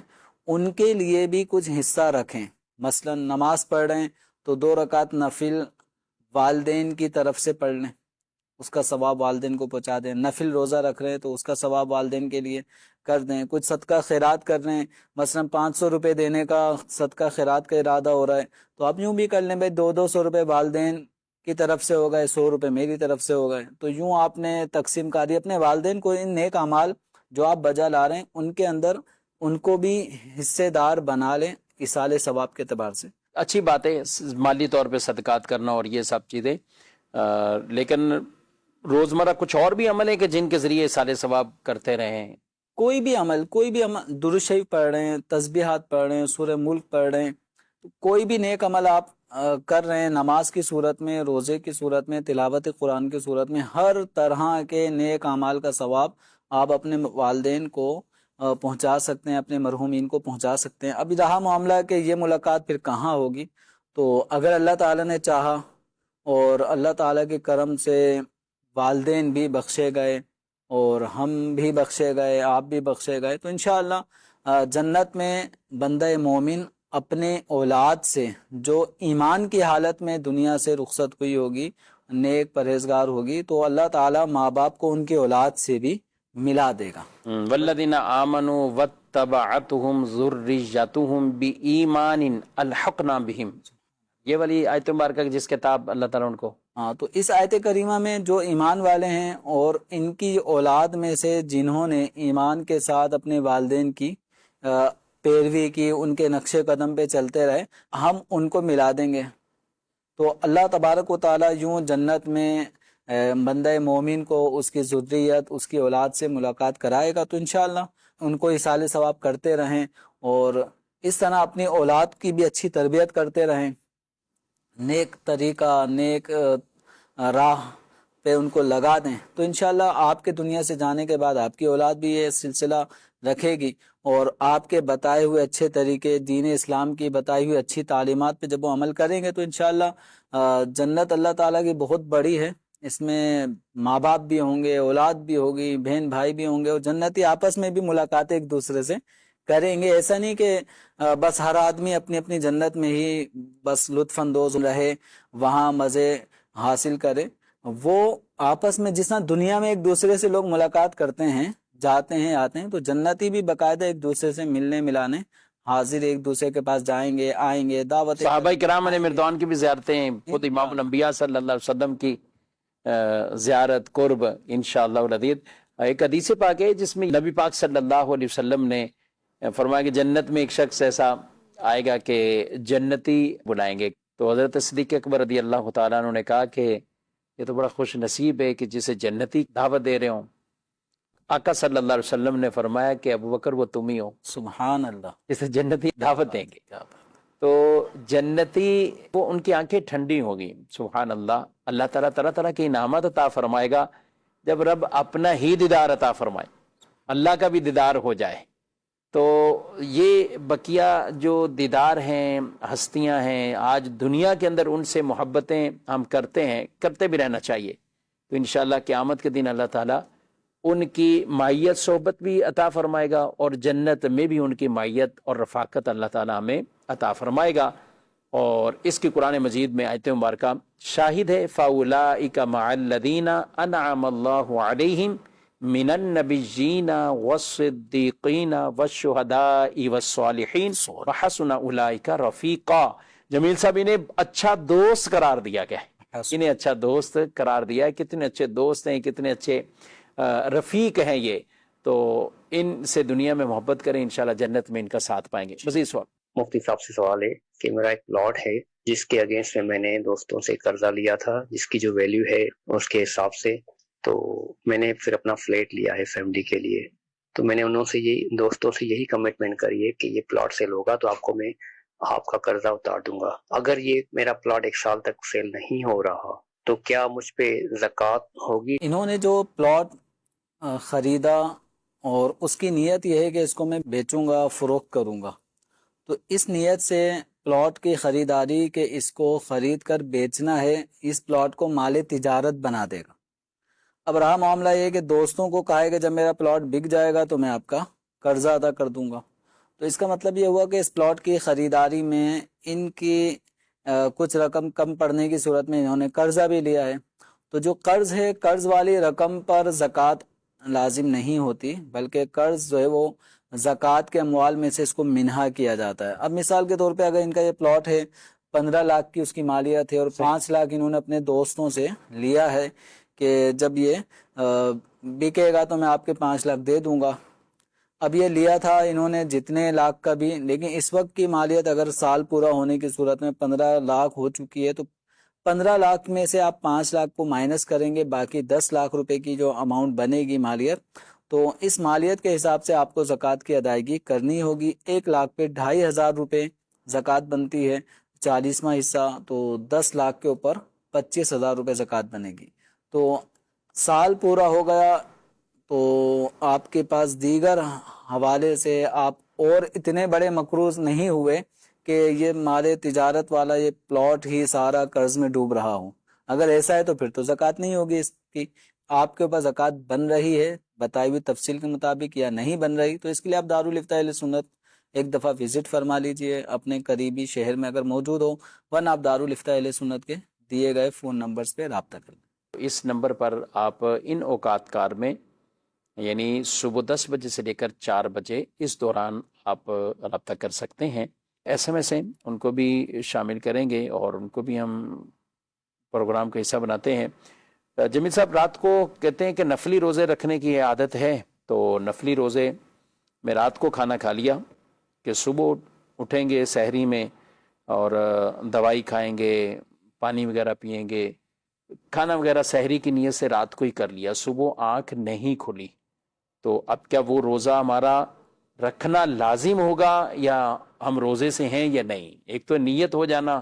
ان کے لیے بھی کچھ حصہ رکھیں. مثلا نماز پڑھ رہے ہیں تو 2 رکعت نفل والدین کی طرف سے پڑھ لیں، اس کا ثواب والدین کو پہنچا دیں. نفل روزہ رکھ رہے ہیں تو اس کا ثواب والدین کے لیے کر دیں. کچھ صدقہ خیرات کر رہے ہیں، مثلا 500 روپے دینے کا صدقہ خیرات کا ارادہ ہو رہا ہے تو آپ یوں بھی کر لیں بھائی 200 روپے والدین کی طرف سے ہو گئے، 100 روپے میری طرف سے ہو گئے. تو یوں آپ نے تقسیم کاری اپنے والدین کو ان نیک اعمال جو آپ بجا لا رہے ہیں ان کے اندر ان کو بھی حصے دار بنا لیں ایصال ثواب کے اعتبار سے. اچھی بات ہے مالی طور پہ صدقات کرنا اور یہ سب چیزیں، لیکن روزمرہ کچھ اور بھی عمل ہے کہ جن کے ذریعے ایصال ثواب کرتے رہیں؟ کوئی بھی عمل درود شریف پڑھ رہے ہیں، تسبیحات پڑھ رہے ہیں، سورہ ملک پڑھ رہے ہیں، کوئی بھی نیک عمل آپ کر رہے ہیں، نماز کی صورت میں، روزے کی صورت میں، تلاوت قرآن کی صورت میں، ہر طرح کے نیک اعمال کا ثواب آپ اپنے والدین کو پہنچا سکتے ہیں، اپنے مرحومین کو پہنچا سکتے ہیں. ابھی رہا معاملہ کہ یہ ملاقات پھر کہاں ہوگی، تو اگر اللہ تعالیٰ نے چاہا اور اللہ تعالیٰ کے کرم سے والدین بھی بخشے گئے اور ہم بھی بخشے گئے، آپ بھی بخشے گئے، تو انشاءاللہ جنت میں بندہ مومن اپنے اولاد سے جو ایمان کی حالت میں دنیا سے رخصت ہوئی ہوگی، نیک پرہیزگار ہوگی، تو اللہ تعالیٰ ماں باپ کو ان کی اولاد سے بھی ملا دے گا. والذین آمنوا واتبعتہم ذریتہم بایمان الحقنا بہم، یہ والی آیت مبارکہ جس کتاب اللہ تعالیٰ ان کو. ہاں، تو اس آیت کریمہ میں جو ایمان والے ہیں اور ان کی اولاد میں سے جنہوں نے ایمان کے ساتھ اپنے والدین کی پیروی کی، ان کے نقش قدم پہ چلتے رہے، ہم ان کو ملا دیں گے. تو اللہ تبارک و تعالیٰ یوں جنت میں بندہ مومن کو اس کی ذریت، اس کی اولاد سے ملاقات کرائے گا. تو انشاءاللہ ان کو ایصال ثواب کرتے رہیں اور اس طرح اپنی اولاد کی بھی اچھی تربیت کرتے رہیں، نیک طریقہ، نیک راہ پہ ان کو لگا دیں. تو انشاءاللہ آپ کے دنیا سے جانے کے بعد آپ کی اولاد بھی یہ سلسلہ رکھے گی اور آپ کے بتائے ہوئے اچھے طریقے، دین اسلام کی بتائی ہوئی اچھی تعلیمات پہ جب وہ عمل کریں گے تو انشاءاللہ جنت اللہ تعالیٰ کی بہت بڑی ہے. اس میں ماں باپ بھی ہوں گے، اولاد بھی ہوگی، بہن بھائی بھی ہوں گے، اور جنتی آپس میں بھی ملاقاتیں ایک دوسرے سے کریں گے. ایسا نہیں کہ بس ہر آدمی اپنی اپنی جنت میں ہی بس لطف اندوز رہے، وہاں مزے حاصل کرے. وہ آپس میں جس طرح دنیا میں ایک دوسرے سے لوگ ملاقات کرتے ہیں، جاتے ہیں آتے ہیں، تو جنتی بھی باقاعدہ ایک دوسرے سے ملنے ملانے حاضر، ایک دوسرے کے پاس جائیں گے، آئیں گے، دعوت. صحابہ کرام علیہ مردوان کی بھی زیارتیں، خود امام الانبیاء صلی اللہ علیہ وسلم کی زیارت قرب انشاءاللہ العزیز. ایک حدیث پاک ہے جس میں نبی پاک صلی اللہ علیہ وسلم نے فرمایا کہ جنت میں ایک شخص ایسا آئے گا کہ جنتی بلائیں گے. تو حضرت صدیق اکبر رضی اللہ تعالیٰ عنہ نے کہا کہ یہ تو بڑا خوش نصیب ہے کہ جسے جنتی دعوت دے رہے ہوں. آقا صلی اللہ علیہ وسلم نے فرمایا کہ ابو بکر وہ تم ہی ہو، سبحان اللہ، جسے جنتی دعوت دیں گے. تو جنتی وہ ان کی آنکھیں ٹھنڈی ہوگی. سبحان اللہ. اللہ تعالیٰ طرح طرح کے انعامات عطا فرمائے گا جب رب اپنا ہی دیدار عطا فرمائے، اللہ کا بھی دیدار ہو جائے. تو یہ بقیہ جو دیدار ہیں، ہستیاں ہیں، آج دنیا کے اندر ان سے محبتیں ہم کرتے ہیں، کرتے بھی رہنا چاہیے. تو انشاءاللہ قیامت کے دن اللہ تعالیٰ ان کی معیت صحبت بھی عطا فرمائے گا اور جنت میں بھی ان کی معیت اور رفاقت اللہ تعالیٰ ہمیں عطا فرمائے گا. اور اس کی قرآن مجید میں آیت مبارکہ شاہد ہے، فَأُولَٰئِكَ مَعَ الَّذِينَ أَنْعَمَ اللَّهُ عَلَيْهِمْ مِنَ النَّبِيِّينَ وَالصِّدِّيقِينَ وَالشُّهَدَاءِ وَالصَّالِحِينَ وَحَسُنَ أُولَٰئِكَ رَفِيقًا. جمیل صاحب انہیں اچھا دوست قرار دیا گیا ہے، انہیں اچھا دوست قرار دیا ہے. کتنے اچھے دوست ہیں، کتنے اچھے رفیق ہیں یہ. تو ان سے دنیا میں محبت کریں، انشاءاللہ جنت میں ان کا ساتھ پائیں گے. مزید سوال. مفتی صاحب سے سوال ہے کہ میرا ایک پلاٹ ہے جس کے اگینسٹ میں نے دوستوں سے قرضہ لیا تھا، جس کی جو ویلیو ہے اس کے حساب سے، تو میں نے پھر اپنا فلیٹ لیا ہے فیملی کے لیے. تو میں نے دوستوں سے یہی کمٹمنٹ کری ہے کہ یہ پلاٹ سیل ہوگا تو آپ کو میں آپ کا قرضہ اتار دوں گا. اگر یہ میرا پلاٹ 1 سال تک سیل نہیں ہو رہا تو کیا مجھ پہ زکوٰۃ ہوگی؟ انہوں نے جو پلاٹ خریدا اور اس کی نیت یہ ہے کہ اس کو میں بیچوں گا، فروخت کروں گا، تو اس نیت سے پلاٹ کی خریداری کہ اس کو خرید کر بیچنا ہے، اس پلاٹ کو مال تجارت بنا دے گا۔ اب رہا معاملہ یہ کہ دوستوں کو کہا ہے کہ جب میرا پلاٹ بک جائے گا تو میں آپ کا قرضہ ادا کر دوں گا، تو اس کا مطلب یہ ہوا کہ اس پلاٹ کی خریداری میں ان کی کچھ رقم کم پڑنے کی صورت میں انہوں نے قرضہ بھی لیا ہے، تو جو قرض ہے قرض والی رقم پر زکوٰۃ لازم نہیں ہوتی، بلکہ قرض جو ہے وہ زکوٰۃ کے اموال میں سے اس کو منہا کیا جاتا ہے۔ اب مثال کے طور پہ اگر ان کا یہ پلاٹ ہے 15 لاکھ کی اس کی مالیت ہے اور 5 لاکھ انہوں نے اپنے دوستوں سے لیا ہے کہ جب یہ بکے گا تو میں آپ کے 5 لاکھ دے دوں گا۔ اب یہ لیا تھا انہوں نے جتنے لاکھ کا بھی، لیکن اس وقت کی مالیت اگر سال پورا ہونے کی صورت میں 15 لاکھ ہو چکی ہے، تو 15 لاکھ میں سے آپ 5 لاکھ کو مائنس کریں گے، باقی 10 لاکھ روپے کی جو اماؤنٹ بنے گی مالیت، تو اس مالیت کے حساب سے آپ کو زکوٰۃ کی ادائیگی کرنی ہوگی۔ 1 لاکھ پہ 2500 روپے زکوٰۃ بنتی ہے، 40واں حصہ تو 10 لاکھ کے اوپر 25,000 روپے زکوٰۃ بنے گی۔ تو سال پورا ہو گیا تو آپ کے پاس دیگر حوالے سے آپ اور اتنے بڑے مقروض نہیں ہوئے کہ یہ مال تجارت والا یہ پلاٹ ہی سارا قرض میں ڈوب رہا ہو۔ اگر ایسا ہے تو پھر تو زکوٰۃ نہیں ہوگی اس کی، آپ کے اوپر زکوٰۃ بن رہی ہے بتائی ہوئی تفصیل کے مطابق یا نہیں بن رہی، تو اس کے لیے آپ دارالافتاء اہل سنت ایک دفعہ وزٹ فرما لیجئے اپنے قریبی شہر میں اگر موجود ہو، ورنہ آپ دارالافتاء اہل سنت کے دیے گئے فون نمبرز پہ رابطہ کر لیں۔ اس نمبر پر آپ ان اوقات کار میں یعنی صبح 10 بجے سے لے کر 4 بجے اس دوران آپ رابطہ کر سکتے ہیں۔ ایس ایم ایس ہیں ان کو بھی شامل کریں گے اور ان کو بھی ہم پروگرام کا حصہ بناتے ہیں۔ جمیل صاحب رات کو کہتے ہیں کہ نفلی روزے رکھنے کی عادت ہے، تو نفلی روزے میں رات کو کھانا کھا لیا کہ صبح اٹھیں گے سحری میں اور دوائی کھائیں گے، پانی وغیرہ پئیں گے، کھانا وغیرہ سحری کی نیت سے رات کو ہی کر لیا، صبح آنکھ نہیں کھلی، تو اب کیا وہ روزہ ہمارا رکھنا لازم ہوگا یا ہم روزے سے ہیں یا نہیں؟ ایک تو نیت ہو جانا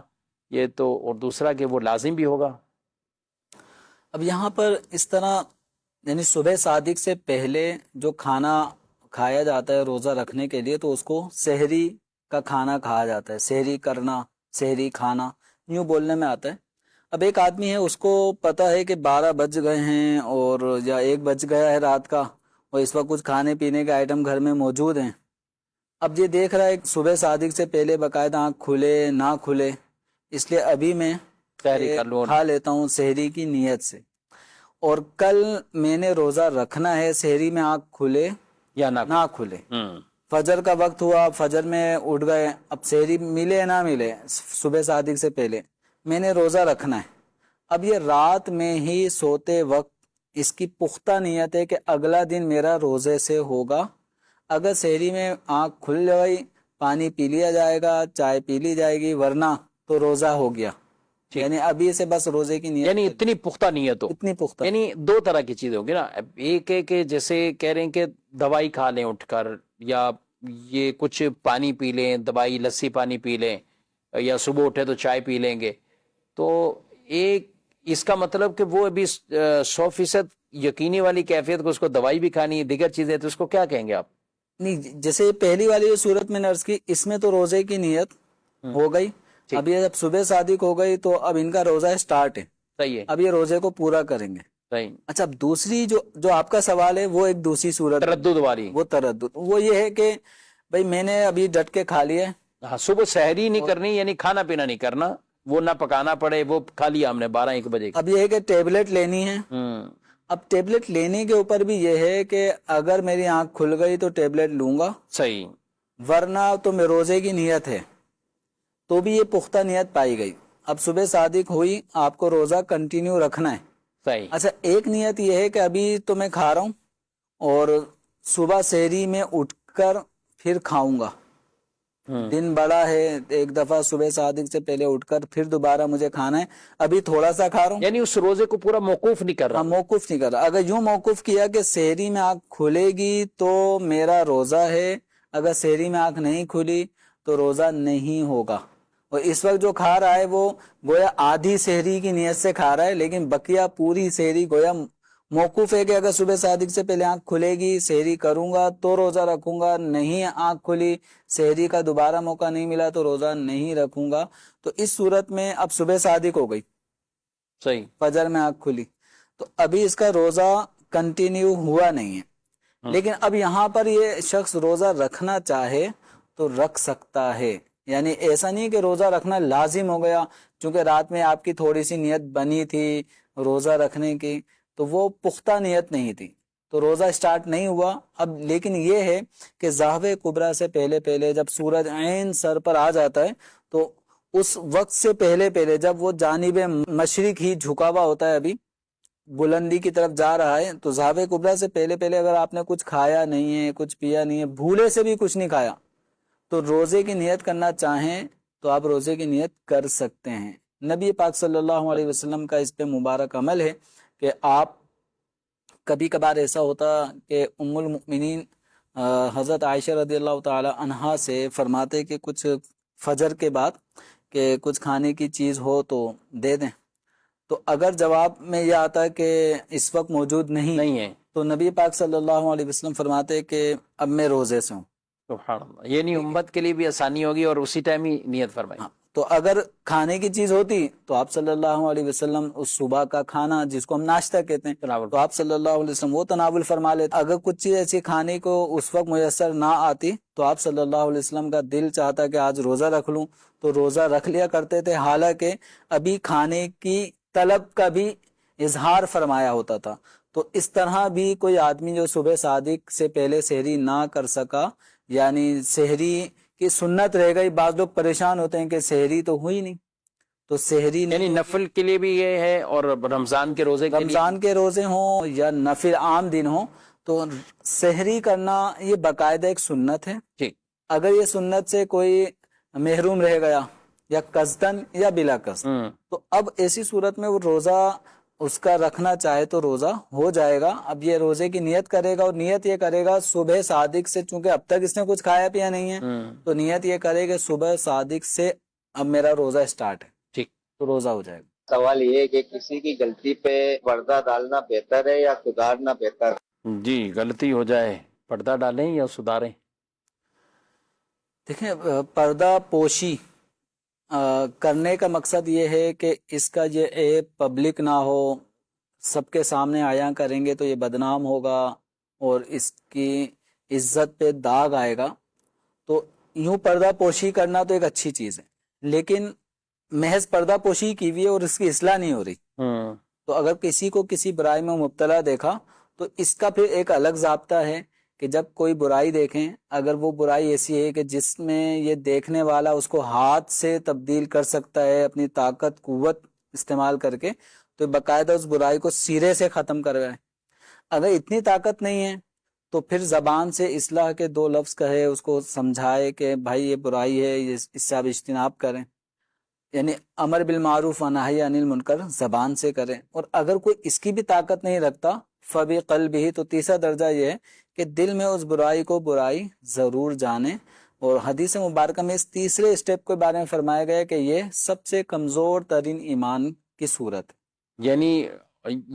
یہ تو، اور دوسرا کہ وہ لازم بھی ہوگا۔ اب یہاں پر اس طرح یعنی صبح صادق سے پہلے جو کھانا کھایا جاتا ہے روزہ رکھنے کے لیے، تو اس کو سحری کا کھانا کہا جاتا ہے۔ سحری کرنا، سحری کھانا یوں بولنے میں آتا ہے۔ اب ایک آدمی ہے اس کو پتہ ہے کہ 12 بج گئے ہیں اور یا 1 بج گیا ہے رات کا، اور اس وقت کچھ کھانے پینے کے آئٹم گھر میں موجود ہیں۔ اب یہ دیکھ رہا ہے کہ صبح صادق سے پہلے باقاعدہ آنکھ کھلے نہ کھلے، اس لیے ابھی میں کھا لیتا ہوں سحری کی نیت سے، اور کل میں نے روزہ رکھنا ہے سحری میں آنکھ کھلے یا نہ کھلے۔ فجر کا وقت ہوا، فجر میں اٹھ گئے، اب سحری ملے نہ ملے صبح صادق سے پہلے میں نے روزہ رکھنا ہے۔ اب یہ رات میں ہی سوتے وقت اس کی پختہ نیت ہے کہ اگلا دن میرا روزے سے ہوگا۔ اگر سحری میں آنکھ کھل گئی، پانی پی لیا جائے گا، چائے پی لی جائے گی، ورنہ تو روزہ ہو گیا۔ یعنی ابھی سے بس روزے کی نیت، یعنی اتنی پختہ نیت ہو، اتنی پختہ، یعنی 2 طرح کی چیزیں ہوگی نا۔ ایک ہے کہ جیسے کہہ رہے ہیں کہ دوائی کھا لیں اٹھ کر، یا یہ کچھ پانی پی لیں، دوائی لسی پانی پی لیں، یا صبح اٹھے تو چائے پی لیں گے، تو ایک اس کا مطلب کہ وہ ابھی 100% یقینی والی کیفیت کو اس کو دوائی بھی کھانی ہے، دیگر چیزیں، تو اس کو کیا کہیں گے آپ؟ نہیں، جیسے پہلی والی صورت میں نے عرض کی، اس میں تو روزے کی نیت ہو گئی۔ اب یہ جب صبح صادق ہو گئی تو اب ان کا روزہ سٹارٹ ہے، صحیح ہے، اب یہ روزے کو پورا کریں گے۔ صحیح۔ اچھا، اب دوسری جو آپ کا سوال ہے وہ ایک دوسری صورت، تردد والی، وہ تردد، وہ یہ ہے کہ بھئی میں نے ابھی ڈٹ کے کھا لیا، ہاں، صبح سحری نہیں کرنی، یعنی کھانا پینا نہیں کرنا، وہ نہ پکانا پڑے، وہ کھا لیا ہم نے 12-1 بجے۔ اب یہ ہے کہ ٹیبلٹ لینی ہے۔ اب ٹیبلٹ لینے کے اوپر بھی یہ ہے کہ اگر میری آنکھ کھل گئی تو ٹیبلٹ لوں گا، صحیح، ورنہ تو میں روزے کی نیت ہے، تو بھی یہ پختہ نیت پائی گئی۔ اب صبح صادق ہوئی، آپ کو روزہ کنٹینیو رکھنا ہے۔ صحیح۔ اچھا، ایک نیت یہ ہے کہ ابھی تو میں کھا رہا ہوں اور صبح سحری میں اٹھ کر پھر کھاؤں گا، دن بڑا ہے، ایک دفعہ صبح صادق سے پہلے اٹھ کر پھر دوبارہ مجھے کھانا ہے، ابھی تھوڑا سا کھا رہا ہوں، یعنی اس روزے کو پورا موقوف نہیں کر رہا۔ موقف نہیں کر رہا۔ اگر یوں موقف کیا کہ سحری میں آنکھ کھلے گی تو میرا روزہ ہے، اگر سحری میں آنکھ نہیں کھلی تو روزہ نہیں ہوگا۔ اور اس وقت جو کھا رہا ہے وہ گویا آدھی سحری کی نیت سے کھا رہا ہے، لیکن بقیہ پوری سحری گویا موقوف ہے کہ اگر صبح صادق سے پہلے آنکھ کھلے گی سحری کروں گا تو روزہ رکھوں گا، نہیں آنکھ کھلی سحری کا دوبارہ موقع نہیں ملا تو روزہ نہیں رکھوں گا. تو اس صورت میں اب صبح صادق ہو گئی، صحیح، فجر میں آنکھ کھلی، تو ابھی اس کا روزہ کنٹینیو ہوا نہیں ہے. لیکن اب یہاں پر یہ شخص روزہ رکھنا چاہے تو رکھ سکتا ہے. یعنی ایسا نہیں کہ روزہ رکھنا لازم ہو گیا، چونکہ رات میں آپ کی تھوڑی سی نیت بنی تھی روزہ رکھنے کی، تو وہ پختہ نیت نہیں تھی تو روزہ سٹارٹ نہیں ہوا. اب لیکن یہ ہے کہ ظاہر کبریٰ سے پہلے پہلے جب سورج عین سر پر آ جاتا ہے تو اس وقت سے پہلے پہلے جب وہ جانب مشرق ہی جھکا ہوا ہوتا ہے، ابھی بلندی کی طرف جا رہا ہے، تو ظاہر کبریٰ سے پہلے پہلے اگر آپ نے کچھ کھایا نہیں ہے، کچھ پیا نہیں ہے، بھولے سے بھی کچھ نہیں کھایا، تو روزے کی نیت کرنا چاہیں تو آپ روزے کی نیت کر سکتے ہیں. نبی پاک صلی اللہ علیہ وسلم کا اس پہ مبارک عمل ہے کہ آپ کبھی کبھار ایسا ہوتا کہ ام المؤمنین حضرت عائشہ رضی اللہ تعالی عنہا سے فرماتے کہ کچھ فجر کے بعد کہ کچھ کھانے کی چیز ہو تو دے دیں، تو اگر جواب میں یہ آتا کہ اس وقت موجود نہیں ہے تو نبی پاک صلی اللہ علیہ وسلم فرماتے کہ اب میں روزے سے ہوں. سبحان اللہ، یعنی امت کے لیے بھی آسانی ہوگی اور اسی ٹائم ہی نیت فرمائی. تو اگر کھانے کی چیز ہوتی تو آپ صلی اللہ علیہ وسلم اس صبح کا کھانا جس کو ہم ناشتہ کہتے ہیں تو آپ صلی اللہ علیہ وسلم وہ تناول فرما لیتے. اگر کچھ چیز ایسی کھانے کو اس وقت میسر نہ آتی تو آپ صلی اللہ علیہ وسلم کا دل چاہتا کہ آج روزہ رکھ لوں تو روزہ رکھ لیا کرتے تھے، حالانکہ ابھی کھانے کی طلب کا بھی اظہار فرمایا ہوتا تھا. تو اس طرح بھی کوئی آدمی جو صبح صادق سے پہلے سحری نہ کر سکا، یعنی سحری کی سنت رہ گئی، بعض لوگ پریشان ہوتے ہیں کہ سحری تو ہوئی نہیں، تو سحری یعنی نفل کے لیے بھی یہ ہے، اور رمضان کے روزے کے رمضان کے روزے ہوں یا نفل عام دن ہوں تو سحری کرنا یہ باقاعدہ ایک سنت ہے. ٹھیک، اگر یہ سنت سے کوئی محروم رہ گیا یا قصدن یا بلا قصد تو اب ایسی صورت میں وہ روزہ اس کا رکھنا چاہے تو روزہ ہو جائے گا. اب یہ روزے کی نیت کرے گا اور نیت یہ کرے گا صبح صادق سے، چونکہ اب تک اس نے کچھ کھایا پیا نہیں ہے تو نیت یہ کرے کہ صبح صادق سے اب میرا روزہ سٹارٹ ہے، ٹھیک، تو روزہ ہو جائے گا. سوال یہ ہے کہ کسی کی غلطی پہ پردہ ڈالنا بہتر ہے یا سدھارنا بہتر ہے؟ جی، غلطی ہو جائے پردہ ڈالیں یا سدھاریں؟ دیکھیں، پردہ پوشی کرنے کا مقصد یہ ہے کہ اس کا یہ ایپ پبلک نہ ہو، سب کے سامنے آیا کریں گے تو یہ بدنام ہوگا اور اس کی عزت پہ داغ آئے گا. تو یوں پردہ پوشی کرنا تو ایک اچھی چیز ہے، لیکن محض پردہ پوشی کی ہوئی ہے اور اس کی اصلاح نہیں ہو رہی. تو اگر کسی کو کسی برائی میں مبتلا دیکھا تو اس کا پھر ایک الگ ضابطہ ہے کہ جب کوئی برائی دیکھیں، اگر وہ برائی ایسی ہے کہ جس میں یہ دیکھنے والا اس کو ہاتھ سے تبدیل کر سکتا ہے اپنی طاقت قوت استعمال کر کے، تو باقاعدہ اس برائی کو سرے سے ختم کروائے. اگر اتنی طاقت نہیں ہے تو پھر زبان سے اصلاح کے 2 لفظ کہے، اس کو سمجھائے کہ بھائی یہ برائی ہے، اس سے آپ اجتناب کریں. یعنی امر بالمعروف و نہی عن المنکر زبان سے کریں. اور اگر کوئی اس کی بھی طاقت نہیں رکھتا فبقلبہ، تو تیسرا درجہ یہ ہے کہ دل میں اس برائی کو برائی ضرور جانے. اور حدیث مبارکہ میں اس تیسرے اسٹیپ کے بارے میں فرمایا گیا کہ یہ سب سے کمزور ترین ایمان کی صورت. یعنی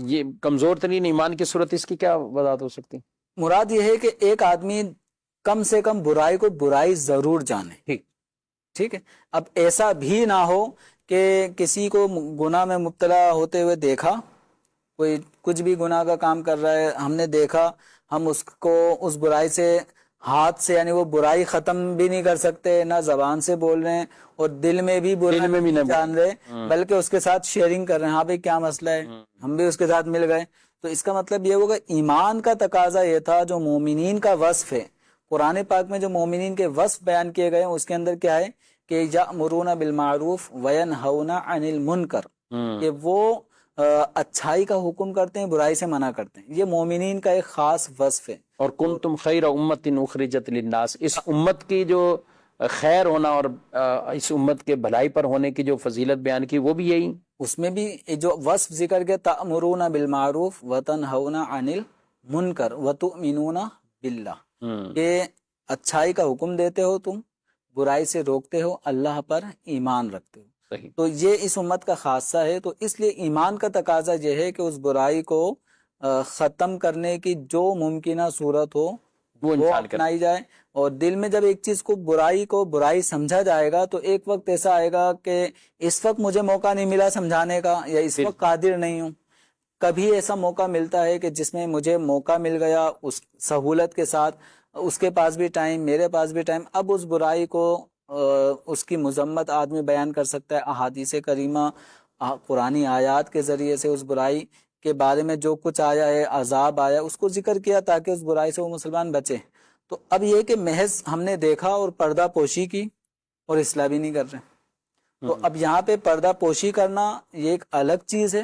یہ کمزور ترین ایمان کی صورت، اس کی کیا وضاحت ہو سکتی؟ مراد یہ ہے کہ ایک آدمی کم سے کم برائی کو برائی ضرور جانے. ٹھیک ہے. اب ایسا بھی نہ ہو کہ کسی کو گناہ میں مبتلا ہوتے ہوئے دیکھا، کوئی کچھ بھی گناہ کا کام کر رہا ہے، ہم نے دیکھا، ہم اس کو اس برائی سے ہاتھ سے، یعنی وہ برائی ختم بھی نہیں کر سکتے، نہ زبان سے بول رہے ہیں اور دل میں بھی برائی نہیں جان رہے، بلکہ اس کے ساتھ شیئرنگ کر رہے ہیں، ہاں بھائی کیا مسئلہ ہے، ہم بھی اس کے ساتھ مل گئے. تو اس کا مطلب یہ ہوگا ایمان کا تقاضا یہ تھا جو مومنین کا وصف ہے. قرآن پاک میں جو مومنین کے وصف بیان کیے گئے ہیں اس کے اندر کیا ہے کہ یأمرون بالمعروف وینہون عن المنکر، کہ وہ اچھائی کا حکم کرتے ہیں، برائی سے منع کرتے ہیں. یہ مومنین کا ایک خاص وصف ہے. اور کنتم خیر امت اخرجت للناس، اس امت کی جو خیر ہونا اور اس امت کے بھلائی پر ہونے کی جو فضیلت بیان کی وہ بھی یہی. اس میں بھی جو وصف ذکر کے تأمرون بالمعروف وتنہون عن المنکر وتؤمنون باللہ، کہ اچھائی کا حکم دیتے ہو تم، برائی سے روکتے ہو، اللہ پر ایمان رکھتے ہو. تو یہ اس امت کا خاصہ ہے. تو اس لیے ایمان کا تقاضا یہ ہے کہ اس برائی کو ختم کرنے کی جو ممکنہ صورت ہو وہ وہ انسان کرے. اپنائی جائے. اور دل میں جب ایک چیز کو برائی سمجھا جائے گا تو ایک وقت ایسا آئے گا کہ اس وقت مجھے موقع نہیں ملا سمجھانے کا یا اس وقت قادر نہیں ہوں. کبھی ایسا موقع ملتا ہے کہ جس میں مجھے موقع مل گیا اس سہولت کے ساتھ، اس کے پاس بھی ٹائم، میرے پاس بھی ٹائم، اب اس برائی کو اس کی مذمت آدمی بیان کر سکتا ہے. احادیث کریمہ قرآنی آیات کے ذریعے سے اس برائی کے بارے میں جو کچھ آیا ہے، عذاب آیا، اس کو ذکر کیا تاکہ اس برائی سے وہ مسلمان بچے. تو اب یہ کہ محض ہم نے دیکھا اور پردہ پوشی کی اور اصلاح بھی نہیں کر رہے. تو اب یہاں پہ پردہ پوشی کرنا یہ ایک الگ چیز ہے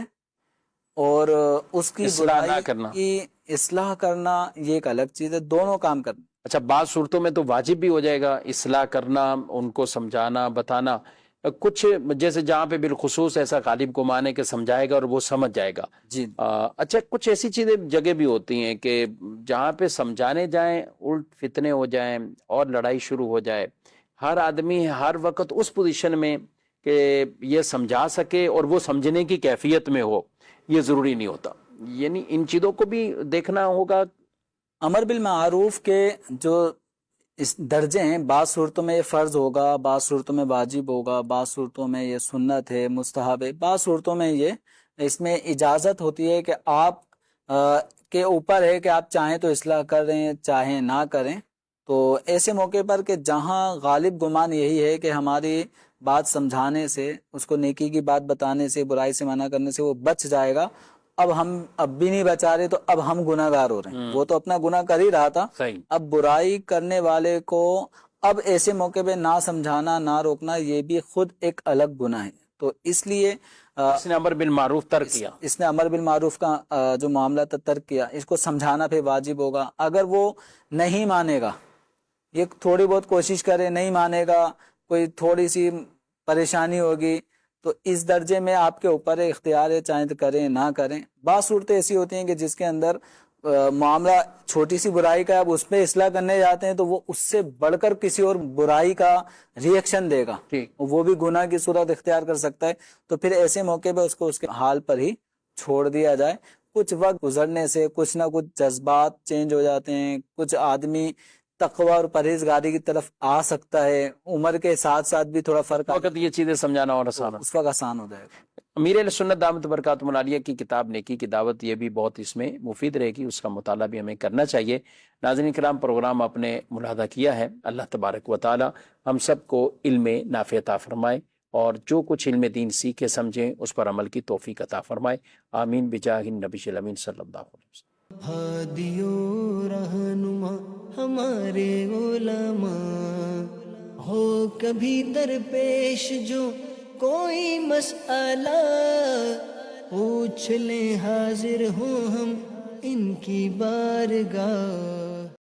اور اس کی برائی کی اصلاح کرنا یہ ایک الگ چیز ہے. دونوں کام کرنا. اچھا، بعض صورتوں میں تو واجب بھی ہو جائے گا اصلاح کرنا، ان کو سمجھانا بتانا. کچھ جیسے جہاں پہ بالخصوص ایسا غالب گمان ہے کہ سمجھائے گا اور وہ سمجھ جائے گا. جی. اچھا، کچھ ایسی چیزیں جگہ بھی ہوتی ہیں کہ جہاں پہ سمجھانے جائیں الٹ فتنے ہو جائیں اور لڑائی شروع ہو جائے. ہر آدمی ہر وقت اس پوزیشن میں کہ یہ سمجھا سکے اور وہ سمجھنے کی کیفیت میں ہو، یہ ضروری نہیں ہوتا. یعنی ان چیزوں کو بھی دیکھنا ہوگا. امر بالمعروف کے جو اس درجے ہیں، بعض صورتوں میں یہ فرض ہوگا، بعض صورتوں میں واجب ہوگا، بعض صورتوں میں یہ سنت ہے، مستحب ہے، بعض صورتوں میں یہ اس میں اجازت ہوتی ہے کہ آپ کے اوپر ہے کہ آپ چاہیں تو اصلاح کریں چاہیں نہ کریں. تو ایسے موقع پر کہ جہاں غالب گمان یہی ہے کہ ہماری بات سمجھانے سے، اس کو نیکی کی بات بتانے سے، برائی سے منع کرنے سے وہ بچ جائے گا، اب ہم اب بھی نہیں بچا رہے تو اب ہم گناہ گار ہو رہے ہیں. وہ تو اپنا گناہ کر ہی رہا تھا. اب برائی کرنے والے کو اب ایسے موقع پہ نہ سمجھانا نہ روکنا یہ بھی خود ایک الگ گناہ ہے. تو اس لیے اس نے امر بالمعروف ترک کیا، اس نے امر بالمعروف کا جو معاملہ تھا ترک کیا. اس کو سمجھانا پھر واجب ہوگا. اگر وہ نہیں مانے گا، یہ تھوڑی بہت کوشش کرے نہیں مانے گا، کوئی تھوڑی سی پریشانی ہوگی، تو اس درجے میں آپ کے اوپر اختیار ہے، چاہے تو کریں نہ کریں. بعض صورتیں ایسی ہوتی ہیں کہ جس کے اندر معاملہ چھوٹی سی برائی کا، اب اس پہ اصلاح کرنے جاتے ہیں تو وہ اس سے بڑھ کر کسی اور برائی کا ریئیکشن دے گا، وہ بھی گناہ کی صورت اختیار کر سکتا ہے. تو پھر ایسے موقع پہ اس کو اس کے حال پر ہی چھوڑ دیا جائے. کچھ وقت گزرنے سے کچھ نہ کچھ جذبات چینج ہو جاتے ہیں، کچھ آدمی تقوی اور پرہیزگاری کی طرف آ سکتا ہے، عمر کے ساتھ ساتھ بھی تھوڑا فرق وقت یہ چیزیں سمجھانا اور آسان، اس وقت آسان ہو جائے گا. امیر اہل سنت دامت برکاتہ العالیہ کی کتاب نیکی کی دعوت یہ بھی بہت اس میں مفید رہے گی، اس کا مطالعہ بھی ہمیں کرنا چاہیے. ناظرین کرام، پروگرام آپ نے ملاحظہ کیا ہے. اللہ تبارک و تعالی ہم سب کو علم نافع عطا فرمائے اور جو کچھ علم دین سیکھے سمجھیں اس پر عمل کی توفیق عطا فرمائے. آمین بجاہ النبی الامین صلی اللہ علیہ وسلم. ہادیو رہنما ہمارے علماء، ہو کبھی درپیش جو کوئی مسئلہ، پوچھ لیں حاضر ہوں ہم ان کی بارگاہ.